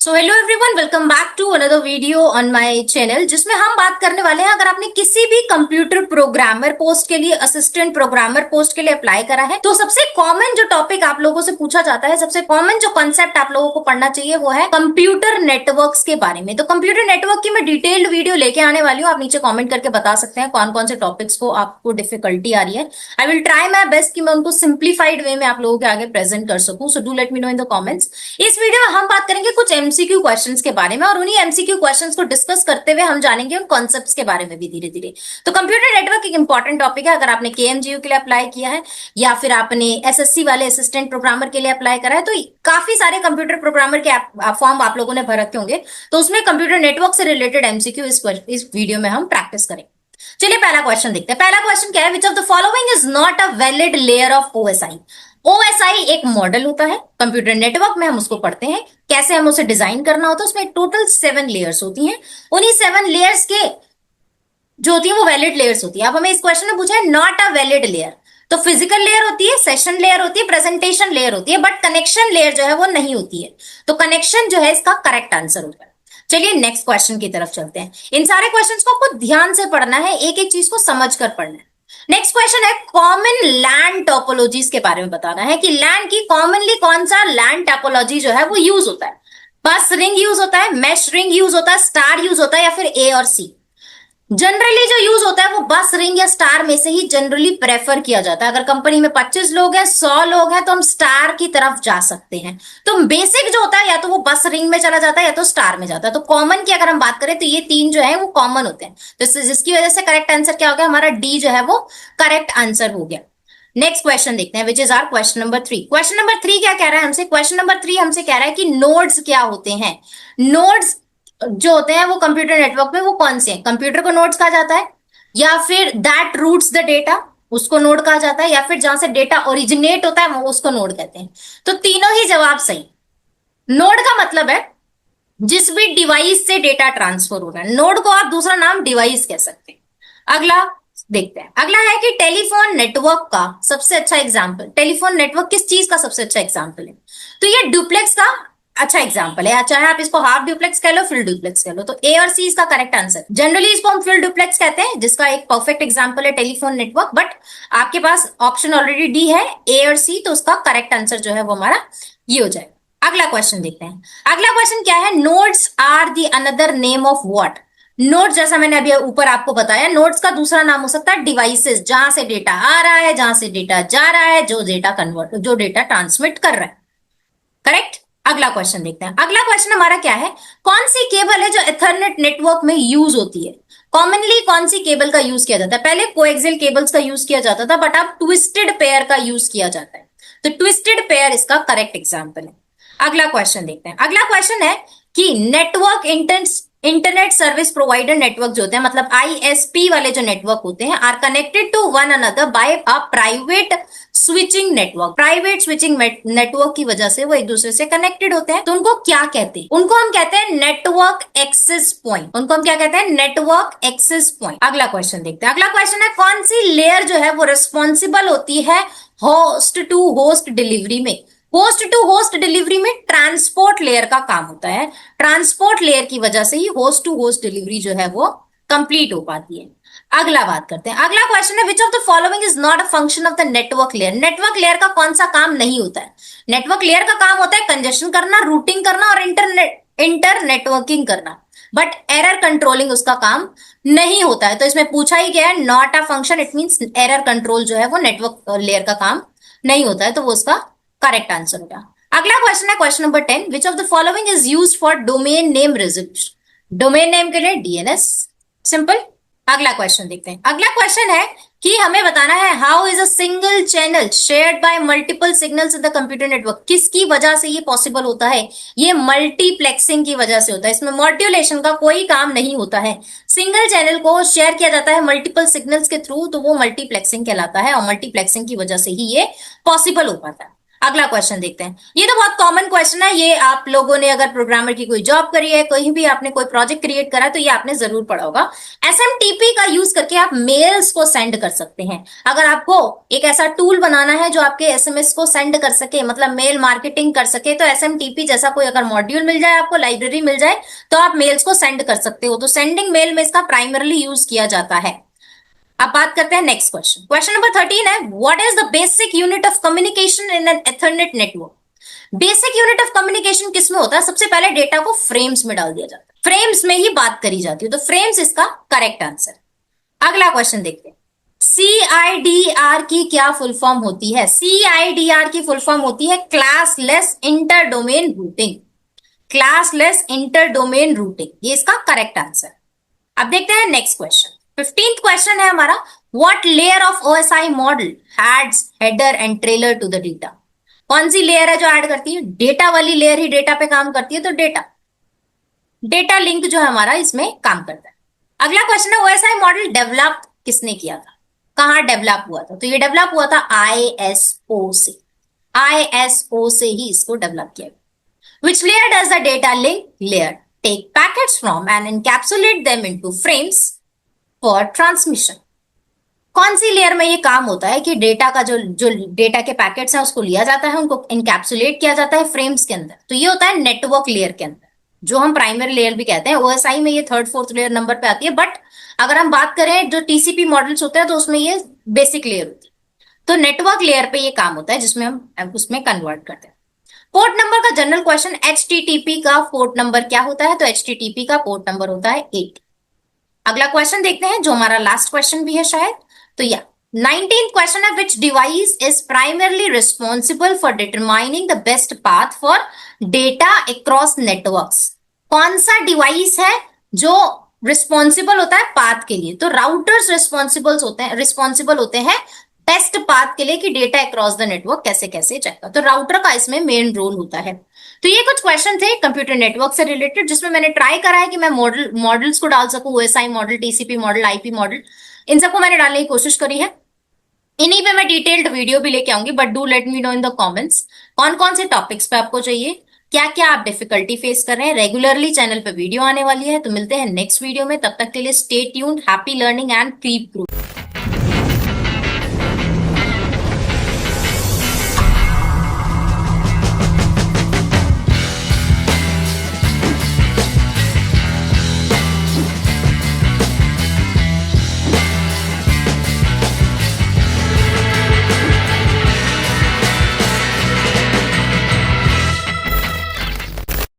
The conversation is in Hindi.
So hello everyone, welcome back to another video on my channel, जिसमें हम बात करने वाले हैं। अगर आपने किसी भी कंप्यूटर प्रोग्रामर पोस्ट के लिए, असिस्टेंट प्रोग्रामर पोस्ट के लिए अप्लाई करा है, तो सबसे कॉमन जो टॉपिक आप लोगों से पूछा जाता है, सबसे कॉमन जो कॉन्सेप्ट आप लोगों को पढ़ना चाहिए, वो है कंप्यूटर नेटवर्क्स के बारे में। तो कंप्यूटर नेटवर्क की मैं डिटेल्ड वीडियो लेके आने वाली हूँ। आप नीचे कॉमेंट करके बता सकते हैं कौन कौन से टॉपिक्स को आपको डिफिकल्टी आ रही है। I will try my best कि मैं उनको सिंप्लीफाइड वे में आप लोगों के आगे प्रेजेंट कर सकूं। So do let me know in the comments. इस वीडियो में हम बात करेंगे कुछ एमसीक्यू क्वेश्चंस के बारे में, और उन्हीं एमसीक्यू क्वेश्चंस को डिस्कस करते हुए हम जानेंगे उन कॉन्सेप्ट्स के बारे में भी धीरे धीरे। तो कंप्यूटर नेटवर्क एक इंपॉर्टेंट टॉपिक है। अगर आपने केएमजीयू के लिए अप्लाई किया है या फिर आपने एसएससी वाले असिस्टेंट प्रोग्रामर के लिए अप्लाई करा है, तो काफी सारे कंप्यूटर प्रोग्रामर के फॉर्म आप लोगों ने भर रखे होंगे। तो उसमें कंप्यूटर नेटवर्क से रिलेटेड एमसीक्यू इस वीडियो में हम प्रैक्टिस करेंगे। चलिए पहला क्वेश्चन देखते हैं। पहला क्वेश्चन क्या है? Which of the following is not a valid layer of OSI. OSI एक मॉडल होता है कंप्यूटर नेटवर्क में, हम उसको पढ़ते हैं कैसे हम उसे डिजाइन करना होता है। उसमें टोटल 7 लेयर्स होती हैं। उन्हीं 7 लेयर्स के जो होती है वो वैलिड लेयर्स होती है। अब हमें इस क्वेश्चन में पूछा है नॉट अ वैलिड लेयर, तो फिजिकल लेयर होती है, सेशन लेयर होती है, प्रेजेंटेशन लेयर होती है, बट कनेक्शन लेयर जो है वो नहीं होती है। तो कनेक्शन जो है इसका करेक्ट आंसर होता है। चलिए नेक्स्ट क्वेश्चन की तरफ चलते हैं। इन सारे क्वेश्चंस को आपको ध्यान से पढ़ना है, एक एक चीज को समझ कर पढ़ना है। नेक्स्ट क्वेश्चन है कॉमन लैंड टोपोलॉजीज के बारे में बताना है कि लैंड की कॉमनली कौन सा लैंड टोपोलॉजी जो है वो यूज होता है। बस रिंग यूज होता है, मैश रिंग यूज होता है, स्टार यूज होता है, या फिर ए और सी। जनरली जो यूज होता है वो बस रिंग या स्टार में से ही जनरली प्रेफर किया जाता है। अगर कंपनी में 25 लोग हैं, 100 लोग हैं, तो हम स्टार की तरफ जा सकते हैं। तो बेसिक जो होता है या तो वो बस रिंग में चला जाता है या तो स्टार में जाता है। तो कॉमन की अगर हम बात करें तो ये 3 जो है वो कॉमन होते हैं। तो जिसकी वजह से करेक्ट आंसर क्या हो गया? हमारा डी जो है वो करेक्ट आंसर हो गया। नेक्स्ट क्वेश्चन देखते हैं, which is are question number 3। Question number 3 क्या कह रहा है हमसे? क्वेश्चन नंबर 3 हमसे कह रहा है कि नोड्स क्या होते हैं। नोड्स जो होते हैं वो कंप्यूटर नेटवर्क में वो कौन से हैं? कंप्यूटर को नोड्स कहा जाता है, या फिर दैट रूट्स द डेटा उसको नोड कहा जाता है, या फिर जहां से डेटा ओरिजिनेट होता है वो उसको नोड कहते हैं। तो तीनों ही जवाब सही। नोड का मतलब है जिस भी डिवाइस से डेटा ट्रांसफर हो रहा है, नोड को आप दूसरा नाम डिवाइस कह सकते हैं। अगला देखते हैं। अगला है कि टेलीफोन नेटवर्क का सबसे अच्छा एग्जाम्पल, टेलीफोन नेटवर्क किस चीज का सबसे अच्छा एग्जाम्पल है? तो ये डुप्लेक्स का अच्छा एग्जाम्पल है, चाहे आप इसको हाफ डुप्लेक्स कह लो, फुल डुप्लेक्स कह लो। तो ए और सी इसका करेक्ट आंसर। जनरली इसको हम फुल डुप्लेक्स कहते हैं, जिसका एक परफेक्ट एग्जाम्पल है टेलीफोन नेटवर्क, बट आपके पास ऑप्शन ऑलरेडी डी है, ए और सी, तो उसका करेक्ट आंसर जो है वो हमारा ये हो जाएगा। अगला क्वेश्चन देखते हैं। अगला क्वेश्चन क्या है? Nodes are the another name of what. Nodes, जैसा मैंने अभी ऊपर आपको बताया, नोड्स का दूसरा नाम हो सकता है डिवाइसेस, जहां से डेटा आ रहा है, जहां से डेटा जा रहा है, जो डेटा ट्रांसमिट कर रहा है। करेक्ट। अगला क्वेश्चन देखते हैं। अगला क्वेश्चन हमारा क्या है? कौन सी केबल है जो इथरनेट नेटवर्क में यूज होती है? कॉमनली कौन सी केबल का यूज किया जाता है? पहले कोएक्सियल केबल्स का यूज किया जाता था, बट अब ट्विस्टेड पेयर का यूज किया जाता है। तो ट्विस्टेड पेयर इसका करेक्ट एग्जाम्पल है। अगला क्वेश्चन देखते हैं। अगला क्वेश्चन है कि network internet service provider network जो होते हैं, मतलब आईएसपी वाले जो नेटवर्क होते हैं, are connected to one another by a private switching network. Private switching network की वजह से वो एक दूसरे से कनेक्टेड होते हैं। तो उनको क्या कहते हैं? उनको हम कहते हैं नेटवर्क एक्सेस पॉइंट। उनको हम क्या कहते हैं? Network access point. अगला क्वेश्चन देखते हैं। अगला क्वेश्चन है कौन सी लेयर जो है वो रिस्पॉन्सिबल होती है होस्ट टू होस्ट डिलीवरी में? होस्ट टू होस्ट डिलीवरी में ट्रांसपोर्ट लेयर का काम होता है। ट्रांसपोर्ट लेयर की वजह से ही होस्ट टू होस्ट डिलीवरी जो है वो कंप्लीट हो पाती है। अगला बात करते हैं। अगला क्वेश्चन है which of the following is not a function of the network layer. Network layer का कौन सा काम नहीं होता है? नेटवर्क लेयर का काम होता है कंजेशन करना, रूटिंग करना और इंटर नेटवर्किंग करना, बट एरर कंट्रोलिंग उसका काम नहीं होता है। तो इसमें पूछा ही गया है not a function, it means error control जो है वो नेटवर्क लेयर का काम नहीं होता है, तो वो उसका करेक्ट आंसर होगा। अगला क्वेश्चन है question number 10। Which of the following is used for domain name resolution. Domain name के लिए डीएनएस। सिंपल। अगला क्वेश्चन देखते हैं। अगला क्वेश्चन है कि हमें बताना है how is a single channel shared by multiple signals in the computer network. किसकी वजह से ये पॉसिबल होता है? ये मल्टीप्लेक्सिंग की वजह से होता है। इसमें मॉड्यूलेशन का कोई काम नहीं होता है। सिंगल चैनल को शेयर किया जाता है मल्टीपल सिग्नल्स के थ्रू, तो वो मल्टीप्लेक्सिंग कहलाता है, और मल्टीप्लेक्सिंग की वजह से ही ये पॉसिबल हो पाता है। अगला क्वेश्चन देखते हैं। ये तो बहुत कॉमन क्वेश्चन है, ये आप लोगों ने अगर प्रोग्रामर की कोई जॉब करी है, कहीं भी आपने कोई प्रोजेक्ट क्रिएट करा है, तो ये आपने जरूर पढ़ा होगा। एसएमटीपी का यूज करके आप मेल्स को सेंड कर सकते हैं। अगर आपको एक ऐसा टूल बनाना है जो आपके एसएमएस को सेंड कर सके, मतलब मेल मार्केटिंग कर सके, तो एसएमटीपी जैसा कोई अगर मॉड्यूल मिल जाए, आपको लाइब्रेरी मिल जाए, तो आप मेल्स को सेंड कर सकते हो। तो सेंडिंग मेल में इसका प्राइमरली यूज किया जाता है। अब बात करते हैं नेक्स्ट क्वेश्चन। क्वेश्चन नंबर 13 है, what is the basic unit of communication in an Ethernet network? Basic unit of communication किसमें होता है? सबसे पहले डेटा को फ्रेम्स में डाल दिया जाता है, फ्रेम्स में ही बात करी जाती है, तो फ्रेम्स इसका करेक्ट आंसर। अगला क्वेश्चन देखते हैं, CIDR की क्या फुल फॉर्म होती है? CIDR की फुल फॉर्म होती है classless inter domain routing. Classless inter domain routing, ये इसका करेक्ट आंसर। अब देखते हैं नेक्स्ट क्वेश्चन। 15th क्वेश्चन है हमारा, what layer of OSI model adds header and trailer to the data? कौन सी लेयर है जो ऐड करती है? डेटा वाली लेयर ही डेटा पे काम करती है, तो डेटा लिंक जो है हमारा इसमें काम करता है। अगला क्वेश्चन है, OSI मॉडल डेवलप किसने किया था? कहां डेवलप हुआ था? तो ये डेवलप हुआ था ISO से। ISO से ही इसको डेवलप किया गया। Which layer does the data link layer take packets from and encapsulate them into frames for transmission? कौन सी लेयर में ये काम होता है कि डेटा का जो डेटा के पैकेट्स हैं उसको लिया जाता है, उनको इनकैप्सुलेट किया जाता है फ्रेम्स के अंदर। तो ये होता है नेटवर्क लेयर के अंदर, जो हम प्राइमरी लेयर भी कहते हैं। OSI में ये थर्ड फोर्थ लेयर नंबर पे आती है, बट अगर हम बात करें जो TCP मॉडल्स होते हैं तो उसमें ये बेसिक लेयर होती है। तो नेटवर्क लेयर पे ये काम होता है जिसमें हम उसमें कन्वर्ट करते हैं। पोर्ट नंबर का जनरल क्वेश्चन, HTTP का पोर्ट नंबर क्या होता है? तो HTTP का पोर्ट नंबर होता है 8। अगला क्वेश्चन देखते हैं, जो हमारा लास्ट क्वेश्चन भी है शायद। तो या 19th क्वेश्चन है, विच device is primarily responsible for determining the best path for data across networks? कौन सा डिवाइस है जो रिस्पॉन्सिबल होता है पाथ के लिए? तो राउटर्स रिस्पॉन्सिबल होते हैं बेस्ट पाथ के लिए कि डेटा अक्रॉस द नेटवर्क कैसे कैसे चेक कर। तो राउटर का इसमें मेन रोल होता है। तो ये कुछ क्वेश्चन थे कंप्यूटर नेटवर्क से रिलेटेड, जिसमें मैंने ट्राई करा है कि मैं मॉडल्स को डाल सकूं, OSI model, TCP model, IP model, इन सबको मैंने डालने की कोशिश करी है। इन्हीं पे मैं डिटेल्ड वीडियो भी लेके आऊंगी, but do let me know in the comments कौन कौन से टॉपिक्स पे आपको चाहिए, क्या क्या आप डिफिकल्टी फेस कर रहे हैं। रेगुलरली चैनल पे वीडियो आने वाली है, तो मिलते हैं नेक्स्ट वीडियो में। तब तक के लिए stay tuned, happy learning and keep growing.